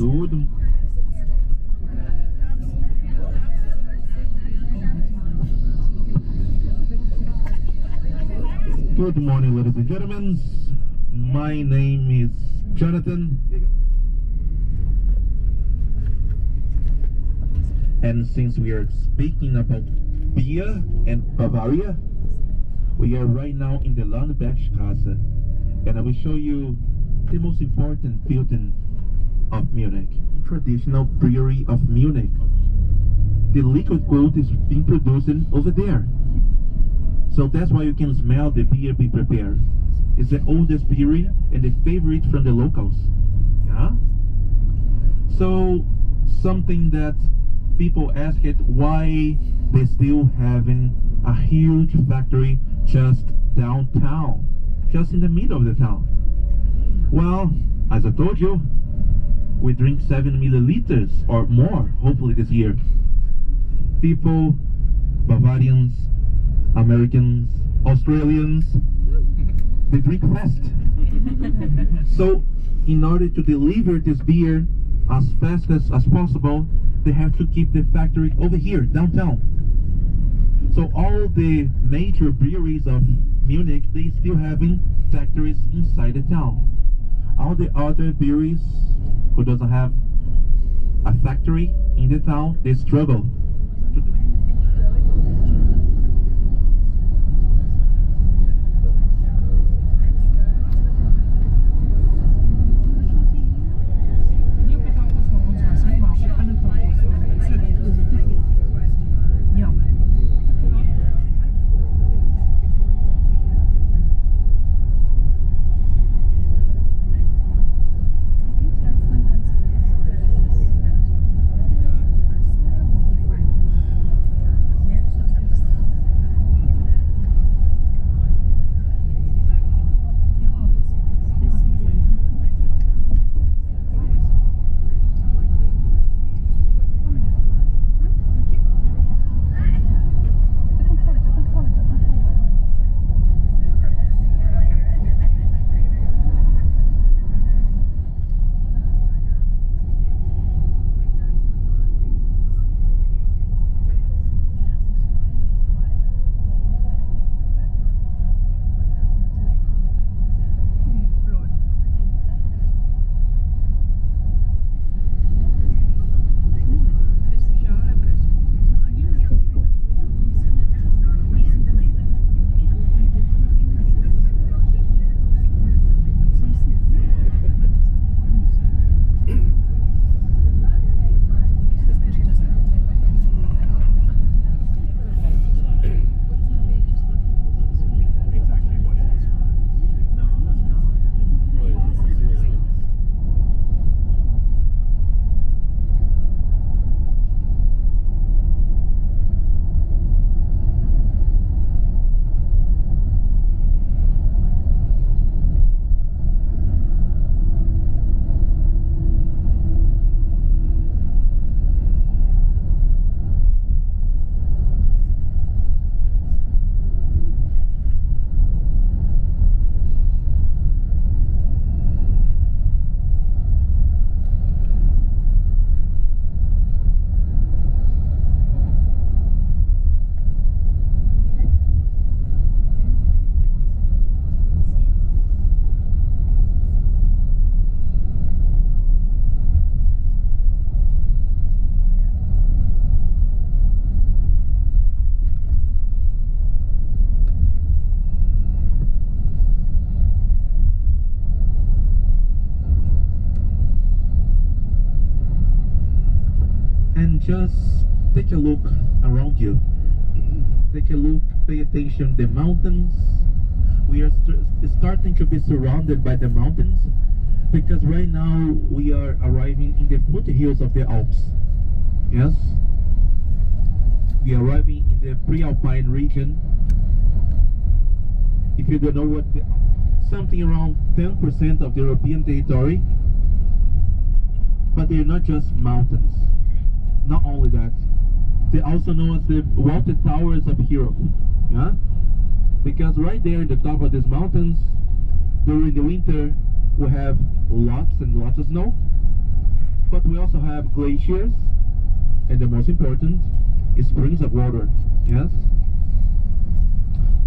Good. Good morning, ladies and gentlemen. My name is Jonathan. And since we are speaking about beer and Bavaria, we are right now in the Landbergstraße, and I will show you the most important building of Munich, traditional brewery of Munich. The liquid gold is being produced over there, so that's why you can smell the beer being prepared. It's the oldest brewery and the favorite from the locals. Yeah. So something that people ask it, why they still having a huge factory just downtown, just in the middle of the town. Well, as I told you, we drink 7 milliliters or more, hopefully this year. People, Bavarians, Americans, Australians, they drink fast. So, in order to deliver this beer as fast as possible, they have to keep the factory over here, downtown. So all the major breweries of Munich, they still having factories inside the town. All the other breweries who doesn't have a factory in the town, they struggle. Just take a look around you. Take a look, pay attention to the mountains. We are starting to be surrounded by the mountains because right now we are arriving in the foothills of the Alps. Yes? We are arriving in the pre-alpine region. If you don't know what, something around 10% of the European territory. But they're not just mountains. Not only that, they also know as the Water Towers of Europe. Yeah? Because right there in the top of these mountains, during the winter, we have lots and lots of snow. But we also have glaciers, and the most important is springs of water. Yes.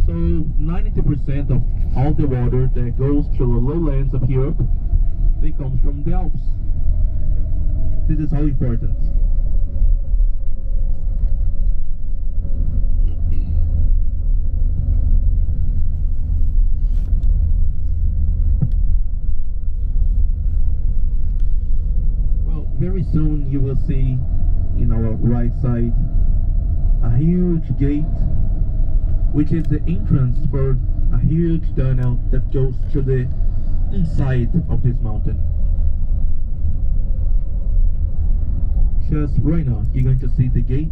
So 90% of all the water that goes through the lowlands of Europe, they come from the Alps. This is how important. Well, very soon you will see in our right side a huge gate, which is the entrance for a huge tunnel that goes to the inside of this mountain. Just right now, you're going to see the gate.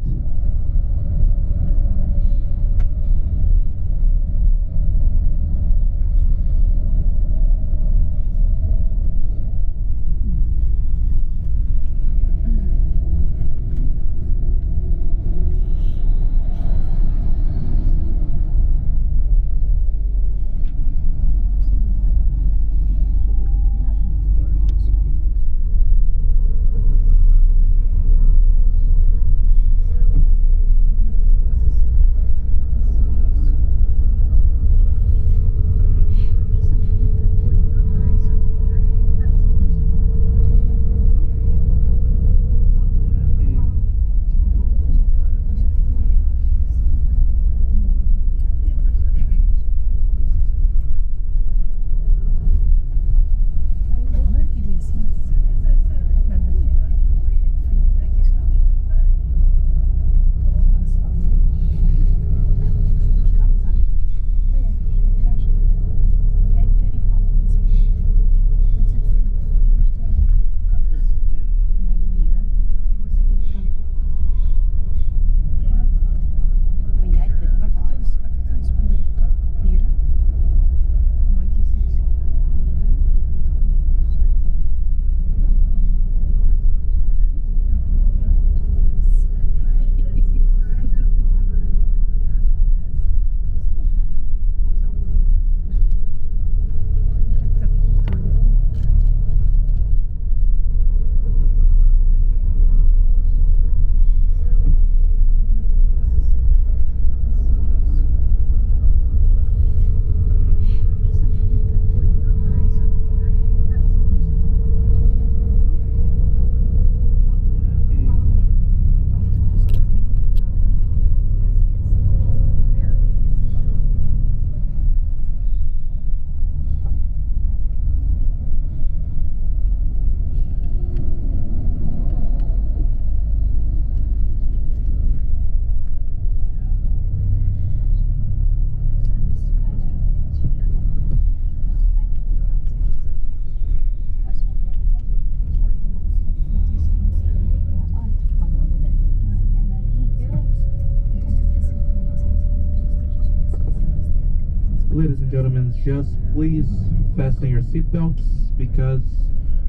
Ladies and gentlemen, just please fasten your seatbelts because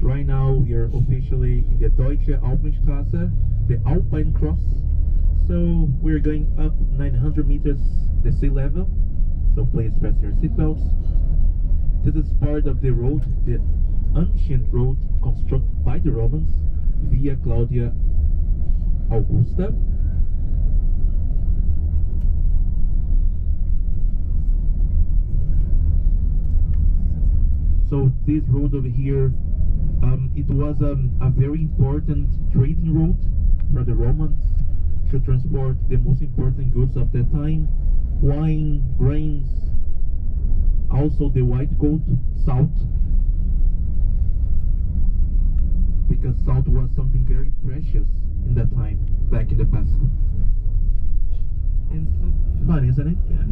right now we are officially in the Deutsche Alpenstraße, the Alpine Cross. So we're going up 900 meters the sea level. So please fasten your seatbelts. This is part of the road, the ancient road constructed by the Romans, Via Claudia Augusta. So this road over here, it was a very important trading route for the Romans to transport the most important goods of that time: wine, grains, also the white gold, salt, because salt was something very precious in that time, back in the past. And so fun, isn't it? Yeah.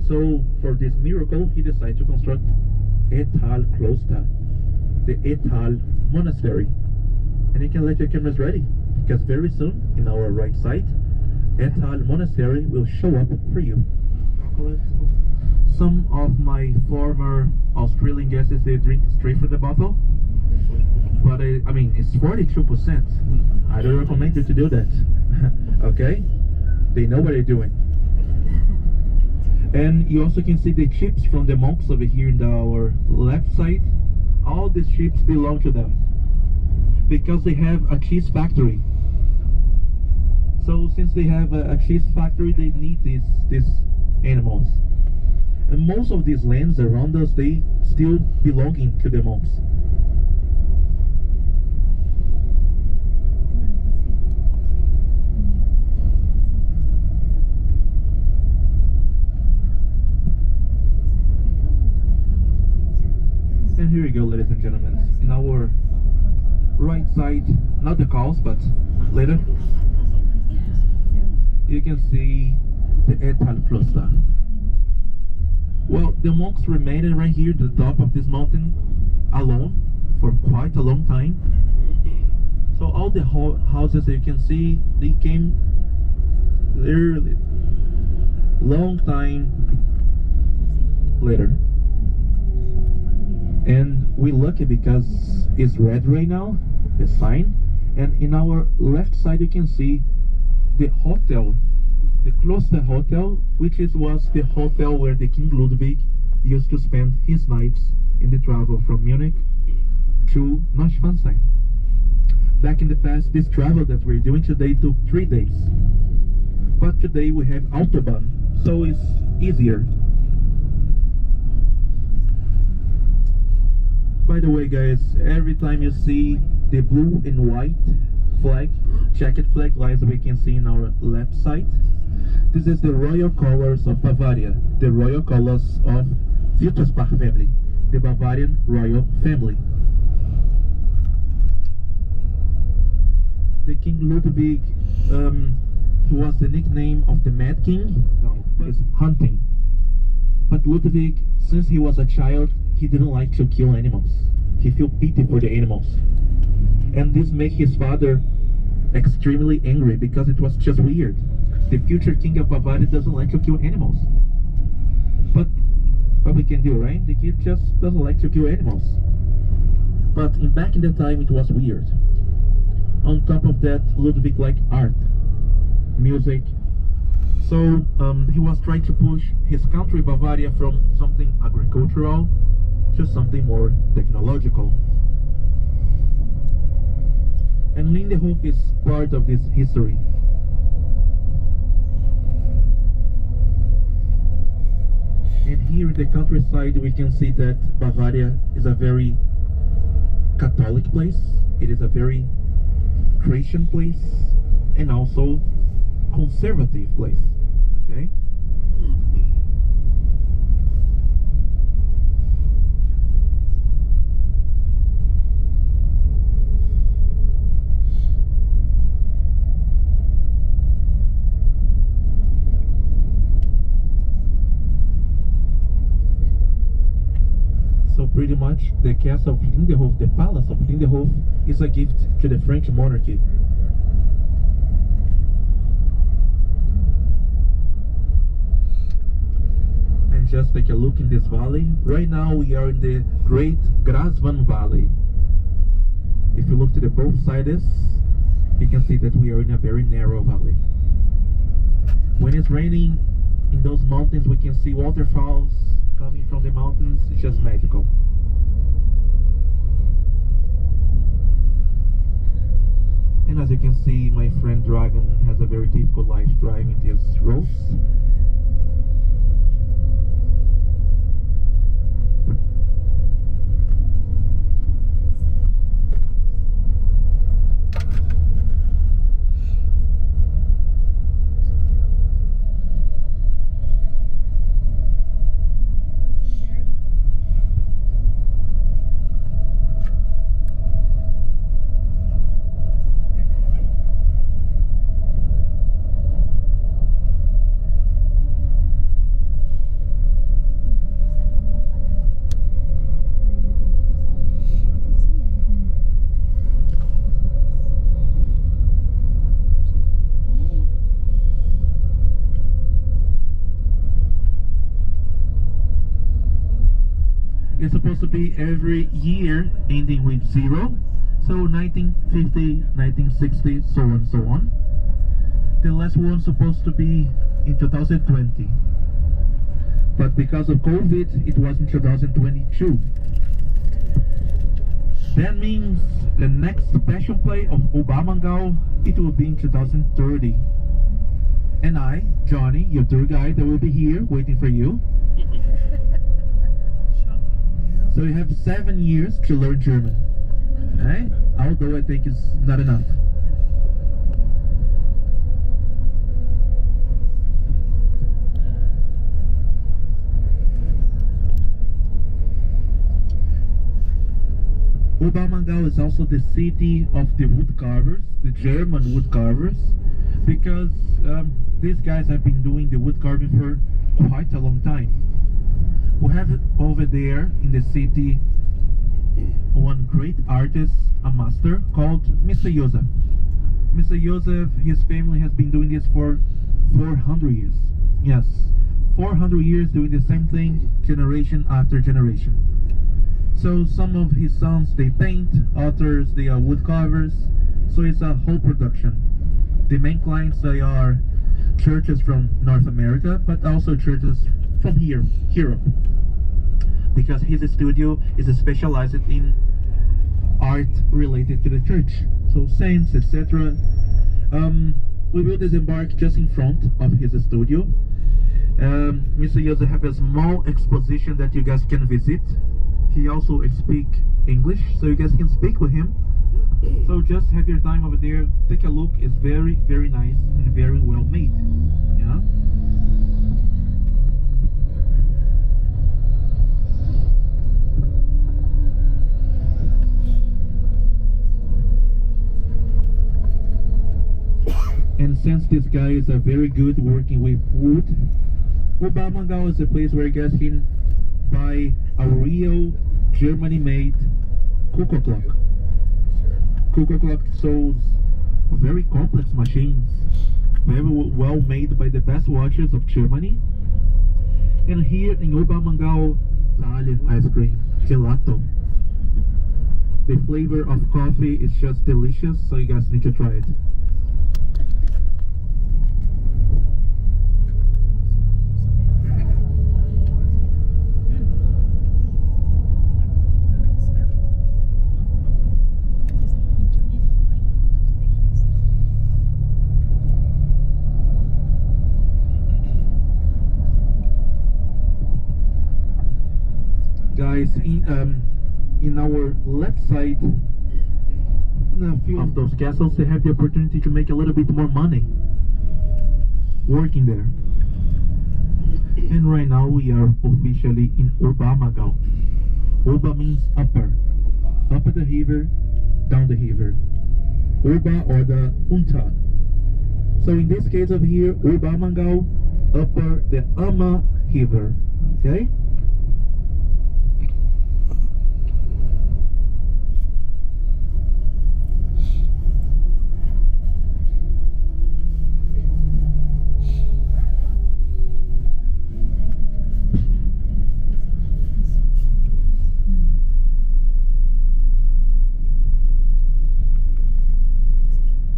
So for this miracle, he decided to construct Ettal Kloster, the Ettal Monastery. And you can let your cameras ready, because very soon, in our right side, Ettal Monastery will show up for you. Some of my former Australian guests, they drink straight from the bottle. But I mean, it's 42%. I don't recommend you to do that. Okay? They know what they're doing. And you also can see the ships from the monks over here in our left side. All these ships belong to them, because they have a cheese factory. So since they have a cheese factory, they need these animals. And most of these lands around us, they still belonging to the monks. And here we go, ladies and gentlemen. In our right side, not the cows, but later, you can see the Ettal Kloster. Well, the monks remained right here at the top of this mountain alone for quite a long time. So all the houses that you can see, they came there long time later. And we're lucky because it's red right now, the sign. And in our left side you can see the hotel, the Kloster Hotel, which was the hotel where the King Ludwig used to spend his nights in the travel from Munich to Neuschwanstein. Back in the past, this travel that we're doing today took 3 days. But today we have Autobahn, so it's easier. By the way, guys, every time you see the blue and white flag, checkered flag, as we can see in our left side, this is the royal colors of Bavaria, the royal colors of Wittelsbach family, the Bavarian royal family. The King Ludwig, he was the nickname of the Mad King, is hunting. But Ludwig, since he was a child, he didn't like to kill animals. He felt pity for the animals. And this made his father extremely angry, because it was just weird. The future king of Bavaria doesn't like to kill animals. But what we can do, right? The kid just doesn't like to kill animals. But back in the time, it was weird. On top of that, Ludwig liked art, music. So he was trying to push his country, Bavaria, from something agricultural to something more technological. And Lindenhof is part of this history. And here in the countryside, we can see that Bavaria is a very Catholic place. It is a very Christian place, and also conservative place. Okay. So pretty much the castle of Lindenhof, the palace of Lindenhof, is a gift to the French monarchy. And just take a look in this valley. Right now we are in the great Graswang Valley. If you look to the both sides, you can see that we are in a very narrow valley. When it's raining in those mountains, we can see waterfalls coming from the mountains. It's just magical. And as you can see, my friend Dragon has a very difficult life driving these roads. It's supposed to be every year ending with 0. So 1950, 1960, so on and so on. The last one supposed to be in 2020. But because of COVID, it was in 2022. That means the next special play of Oberammergau, it will be in 2030. And I, Johnny, your tour guide, I will be here waiting for you. So you have 7 years to learn German. Right? Although I think it's not enough. Oberammergau is also the city of the woodcarvers, the German woodcarvers, because these guys have been doing the woodcarving for quite a long time. We have over there in the city one great artist, a master called Mr. Joseph. Mr. Joseph, his family has been doing this for 400 years. Yes, 400 years doing the same thing, generation after generation. So some of his sons, they paint, others, they are woodcarvers. So it's a whole production. The main clients, they are churches from North America, but also churches from here, Europe. Because his studio is specialized in art related to the church. So saints, etc. We will disembark just in front of his studio. Mr. Joseph have a small exposition that you guys can visit. He also speaks English, so you guys can speak with him. So just have your time over there, take a look. It's very, very nice and very well made. Yeah. And since this guy is a very good working with wood, Oberammergau is a place where you guys can buy a real Germany-made cuckoo clock. Cuckoo clock shows very complex machines, very well made by the best watches of Germany. And here in Oberammergau, Italian ice cream, gelato. The flavor of coffee is just delicious, so you guys need to try it. Guys, in our left side, in a few of those castles, they have the opportunity to make a little bit more money working there. And right now we are officially in Oberammergau. Ober means upper, up the river, down the river. Ober or the unter. So in this case over here, Oberammergau, upper the Ammer river. Okay.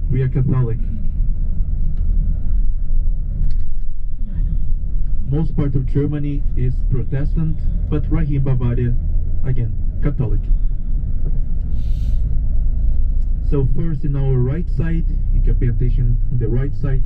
We are Catholic. Most part of Germany is Protestant, but right here in Bavaria, again, Catholic. So first in our right side, you can pay attention on the right side.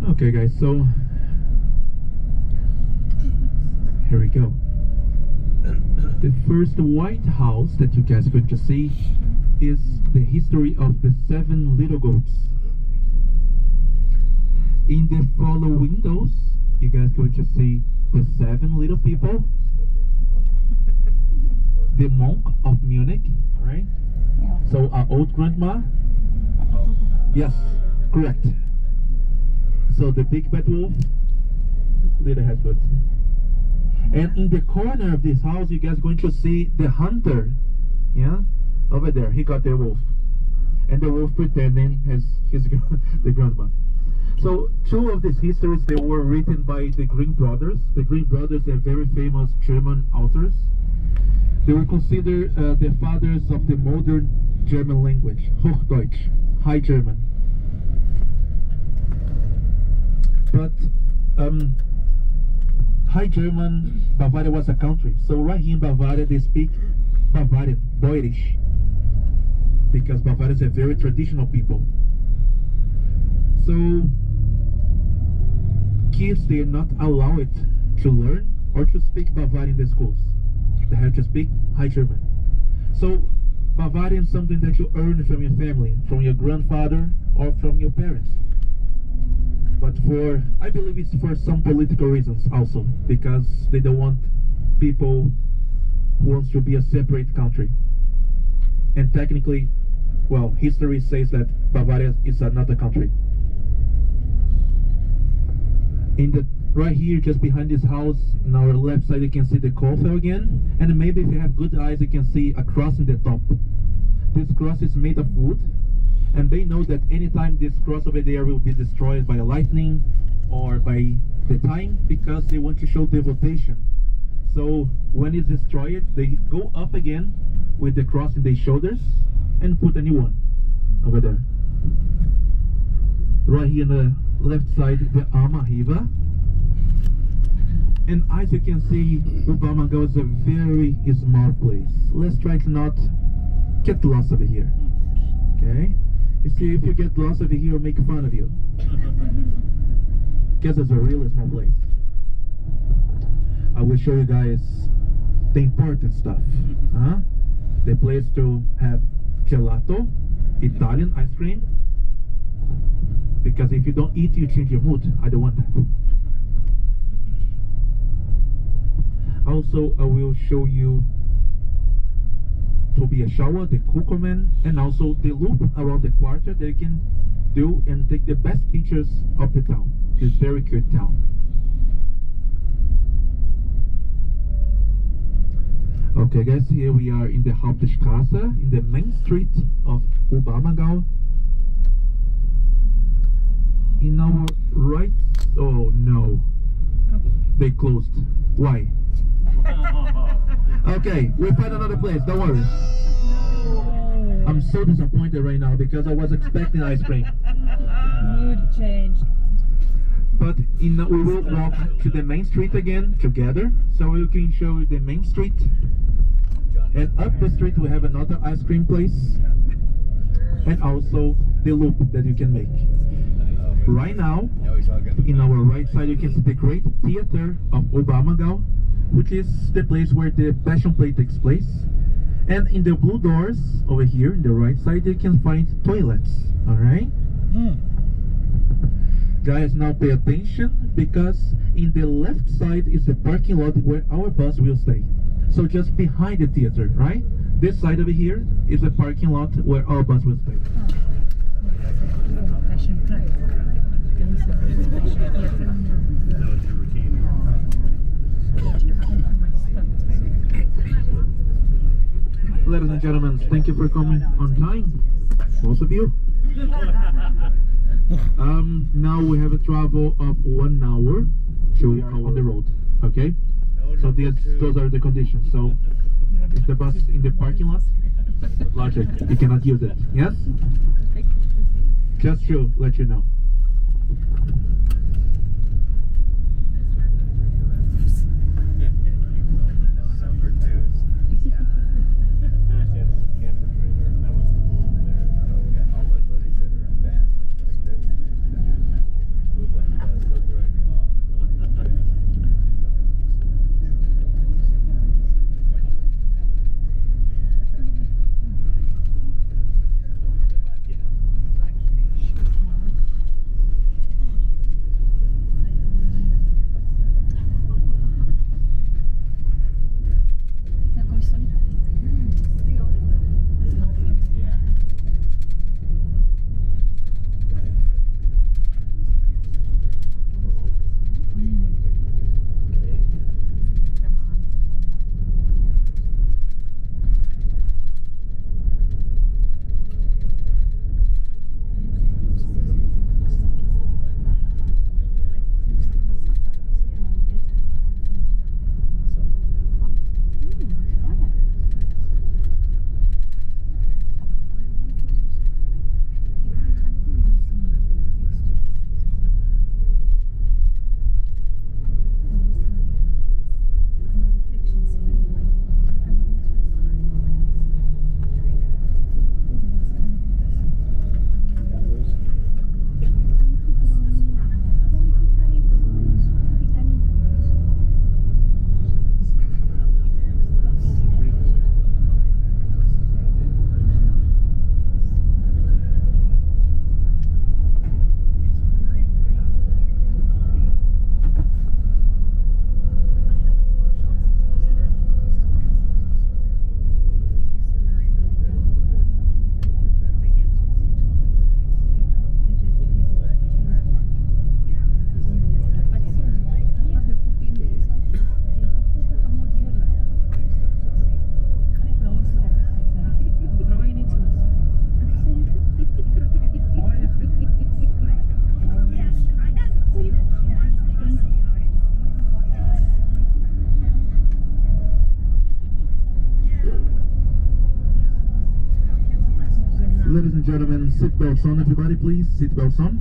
Okay guys, so here we go. The first White House that you guys are going to see is the history of the 7 little goats. In the follow windows, you guys are going to see the 7 little people. The monk of Munich, alright? Yeah. So our old grandma. Yes, correct. So the big bad wolf, little head goat. And in the corner of this house, you guys are going to see the hunter. Yeah? Over there, he got the wolf. And the wolf pretending as his the grandma. So, two of these histories, they were written by the Grimm brothers. The Grimm brothers are very famous German authors. They were considered the fathers of the modern German language, Hochdeutsch, High German. But High German, Bavaria was a country. So right here in Bavaria, they speak Bavarian, Bairisch, because Bavarians are very traditional people. So kids, they are not allowed to learn or to speak Bavarian in the schools. They have to speak High German. So Bavarian is something that you earn from your family, from your grandfather or from your parents. But I believe it's for some political reasons also, because they don't want people who wants to be a separate country. And technically, well, history says that Bavaria is another country. Right here, just behind this house, on our left side, you can see the castle again. And maybe if you have good eyes, you can see a cross in the top. This cross is made of wood. And they know that anytime this cross over there will be destroyed by a lightning or by the time, because they want to show devotion. So when it's destroyed, they go up again with the cross in their shoulders and put a new one over there. Right here on the left side, the Alma Riva. And as you can see, Oberammergau is a very small place. Let's try to not get lost over here. Okay? You see, if you get lost over here, we'll make fun of you. Because it's a really small place. I will show you guys the important stuff. The place to have gelato, Italian ice cream. Because if you don't eat, you change your mood. I don't want that. Also, I will show you to be a shower, the Coloman, and also the loop around the quarter that you can do and take the best pictures of the town. It's a very cute town. Okay guys, here we are in the Hauptstraße, in the main street of Oberammergau. In our right, oh no, they closed. Why? Okay, we'll find another place, don't worry. I'm so disappointed right now because I was expecting ice cream. Mood changed. But we will walk to the main street again together, so we can show you the main street. And up the street we have another ice cream place, and also the loop that you can make. Right now, in our right side, you can see the great theater of Oberammergau, which is the place where the Passion Play takes place. And in the blue doors over here, in the right side, you can find toilets. Alright? Guys, now pay attention, because in the left side is the parking lot where our bus will stay. So just behind the theater, right? This side over here is the parking lot where our bus will stay. Passion Play. Ladies and gentlemen, thank you for coming on time, most of you. Now we have a travel of 1 hour to on the road. Okay, so those are the conditions. So if the bus is in the parking lot, logic, you cannot use it. Yes, just to let you know. and gentlemen, seatbelts on, everybody, please. Seatbelts on.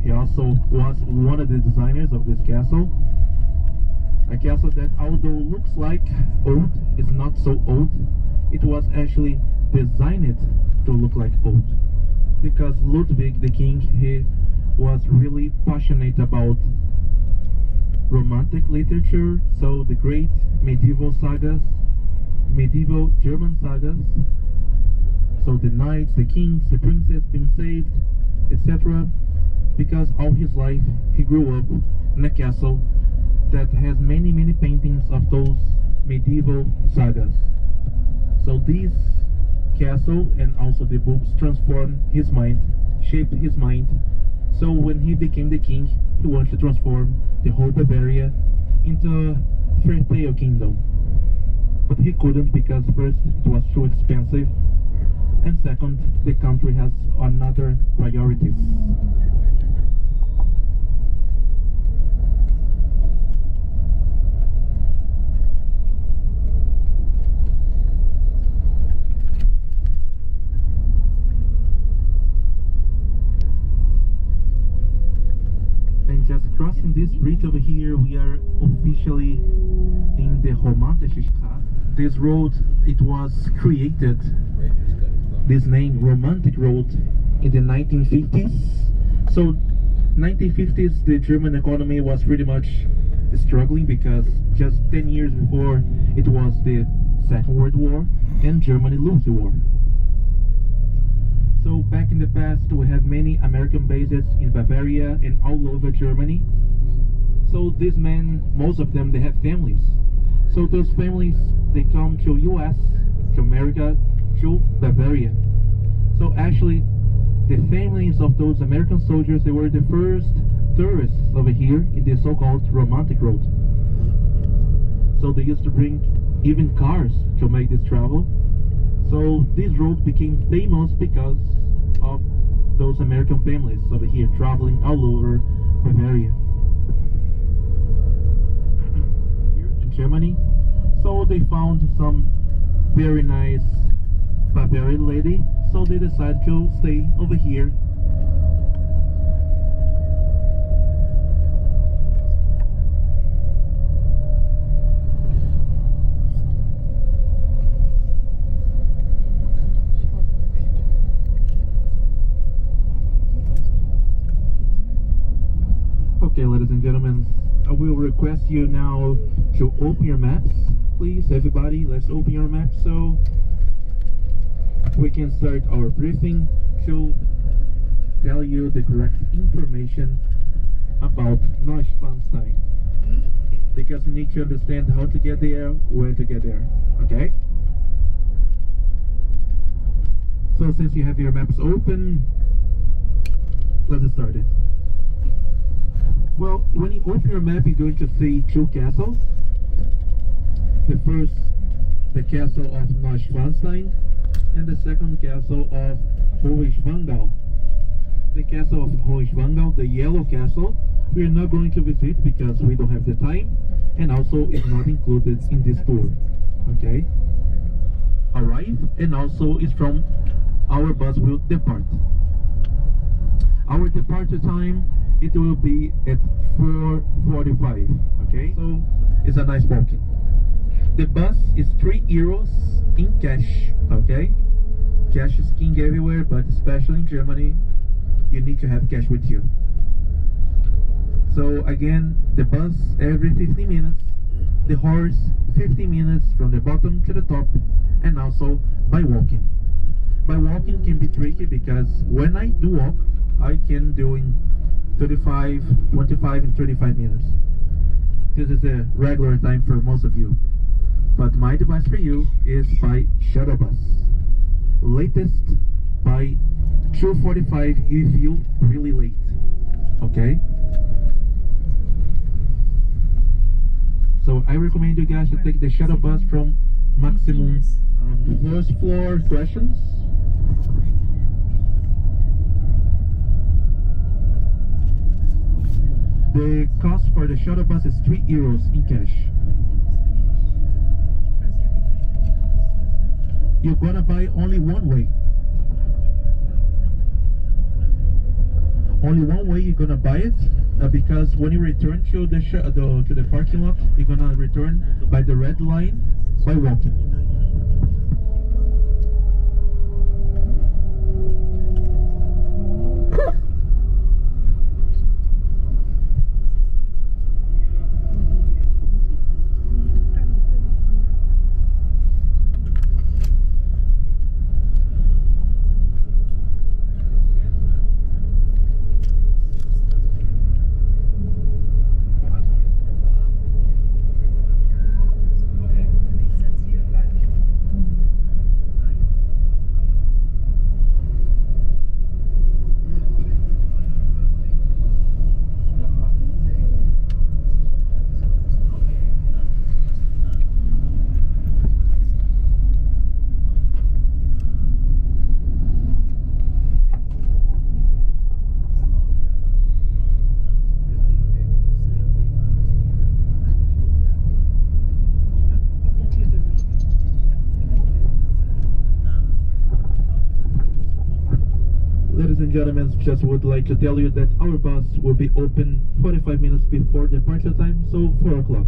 He also was one of the designers of this castle. A castle that, although looks like old, is not so old. It was actually designed to look like old, because Ludwig the king, he was really passionate about romantic literature, so the great medieval sagas, medieval German sagas, so the knights, the kings, the princes being saved, etc. Because all his life he grew up in a castle that has many paintings of those medieval sagas. So this castle and also the books transformed his mind, shaped his mind. So when he became the king, he wanted to transform the whole Bavaria into a fairy tale kingdom. But he couldn't, because first it was too expensive, and second, the country has another priorities. And just crossing this bridge over here, we are officially in the Romantische Straße. This road, it was created, this name Romantic Road, in the 1950s. So 1950s, the German economy was pretty much struggling, because just 10 years before it was the Second World War and Germany lost the war. So back in the past, we have many American bases in Bavaria and all over Germany. So these men, most of them, they have families. So those families, they come to US, to America, to Bavaria. So actually, the families of those American soldiers, they were the first tourists over here in the so-called Romantic Road. So they used to bring even cars to make this travel. So this road became famous because of those American families over here traveling all over Bavaria. Here in Germany, so they found some very nice Bavarian lady, so they decided to stay over here. Okay, ladies and gentlemen, I will request you now to open your maps. Please, everybody, let's open your maps so we can start our briefing to tell you the correct information about Neuschwanstein. Because you need to understand how to get there, when to get there, okay? So since you have your maps open, let's get started. Well, when you open your map, you're going to see two castles. The first, the castle of Nойшванштайн, and the second castle of Hohenschwangau. The castle of Hohenschwangau, the yellow castle, we are not going to visit because we don't have the time, and also it's not included in this tour. Okay? Arrive, and also it's from our bus will depart. Our departure time, it will be at 4:45. Okay? So it's a nice walking. The bus is €3 in cash. Okay? Cash is king everywhere, but especially in Germany, you need to have cash with you. So again, the bus every 15 minutes, the horse 15 minutes from the bottom to the top, and also by walking. By walking can be tricky because when I do walk, I can do in 35, 25 and 35 minutes. This is the regular time for most of you. But my advice for you is by shuttle bus. Latest by 2:45 if you really late. Okay? So I recommend you guys to take the shuttle bus from maximum first floor questions. The cost for the shuttle bus is €3 in cash. You're gonna buy only one way. Only one way you're gonna buy it, because when you return to the parking lot, you're gonna return by the red line by walking. Ladies and gentlemen, just would like to tell you that our bus will be open 45 minutes before departure time, so 4 o'clock.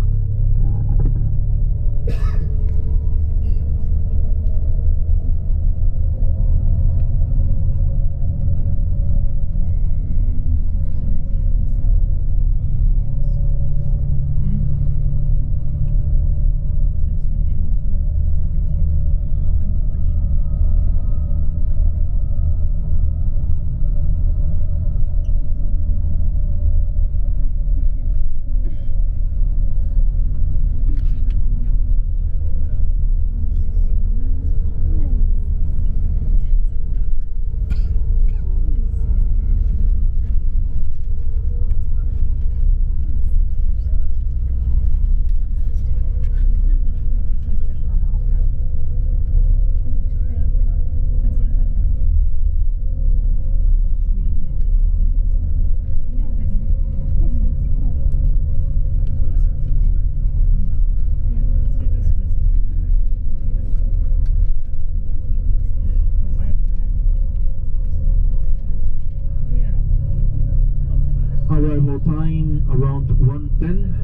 Arrival time around 1:10,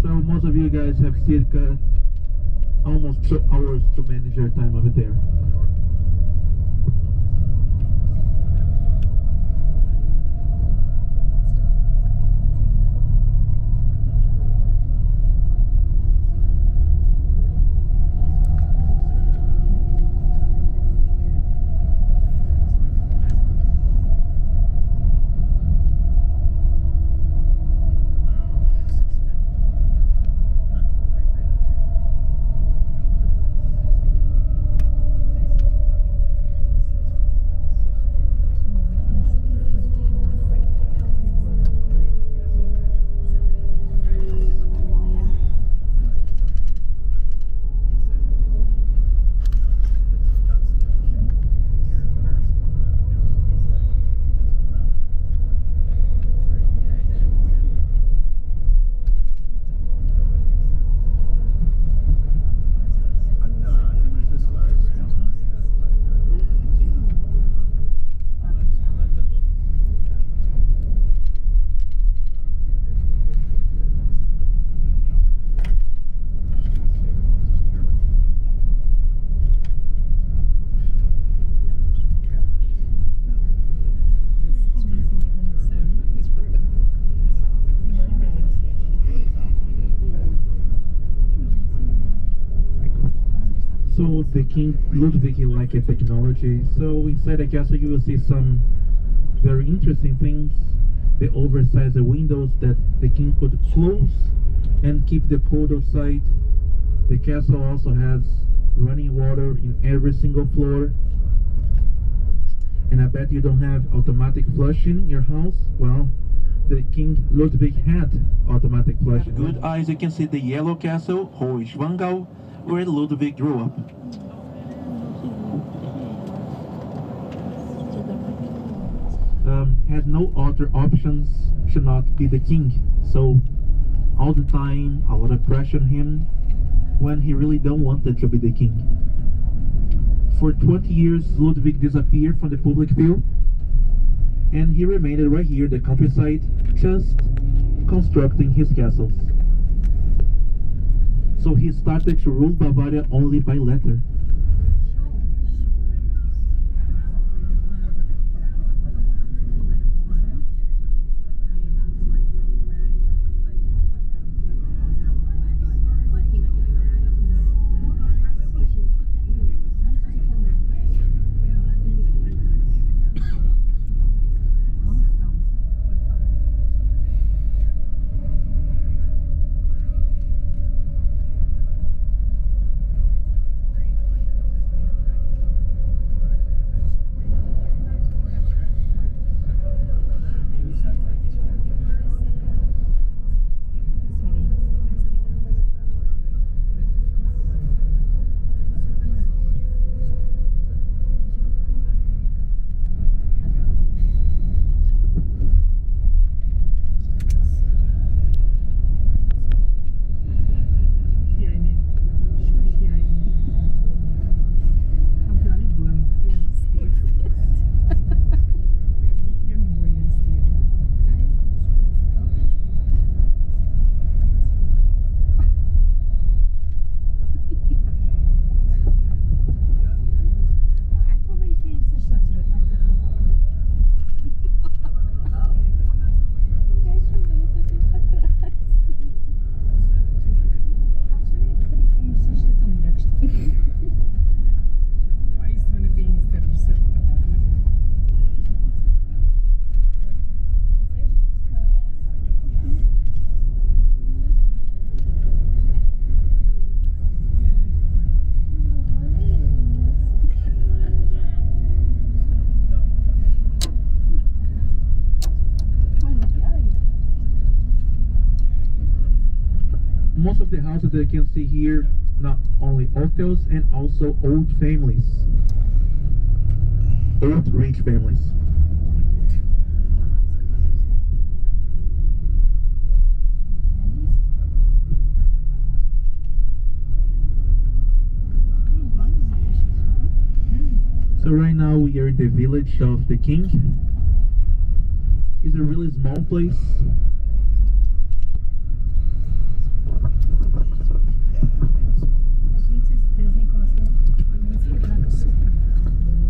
so most of you guys have circa almost 2 hours to manage your time over there. So the King Ludwig he liked technology. So inside the castle you will see some very interesting things. The oversized windows that the king could close and keep the cold outside. The castle also has running water in every single floor. And I bet you don't have automatic flushing in your house. Well, the King Ludwig had automatic flushing. Good eyes, you can see the yellow castle, Hohenschwangau, where Ludwig grew up. Had no other options to not be the king. So all the time, a lot of pressure on him when he really don't wanted to be the king. For 20 years, Ludwig disappeared from the public view, and he remained right here in the countryside, just constructing his castles. So he started to rule Bavaria only by letter. Most of the houses that you can see here, not only hotels and also old families, old rich families. So right now we are in the village of the king. It's a really small place.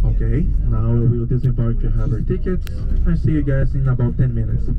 Okay, now we will disembark to have our tickets. I'll see you guys in about 10 minutes.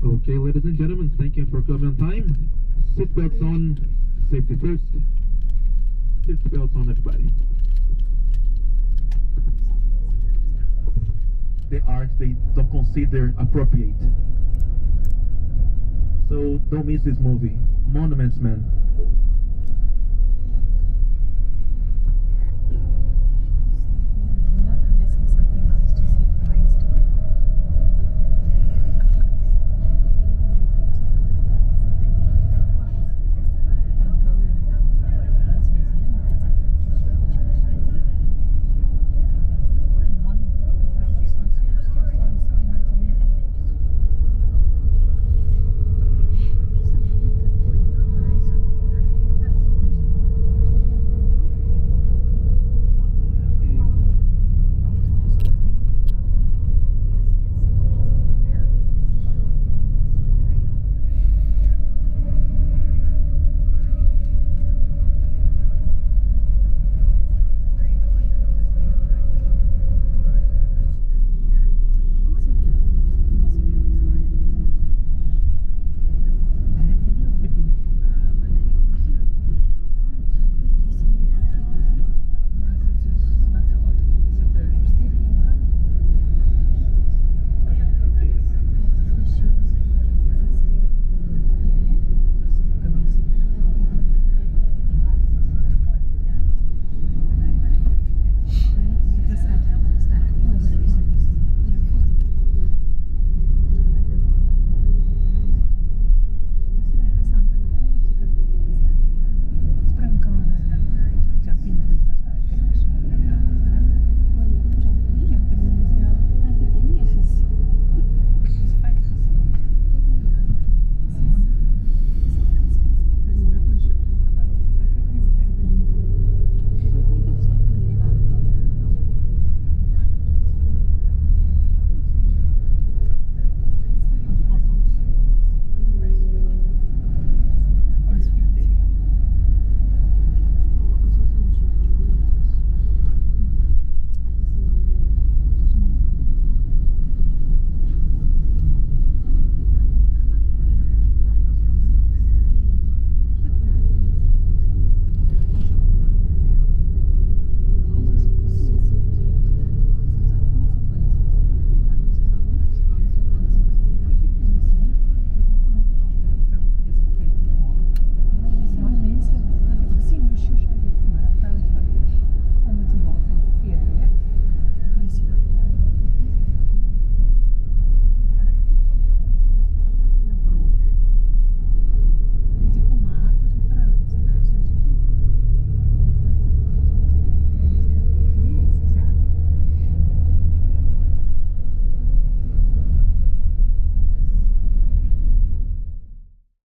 Okay, ladies and gentlemen, thank you for coming on time. Seatbelts on, safety first. Seatbelts on, everybody. the art they don't consider appropriate. So don't miss this movie. Monuments, man.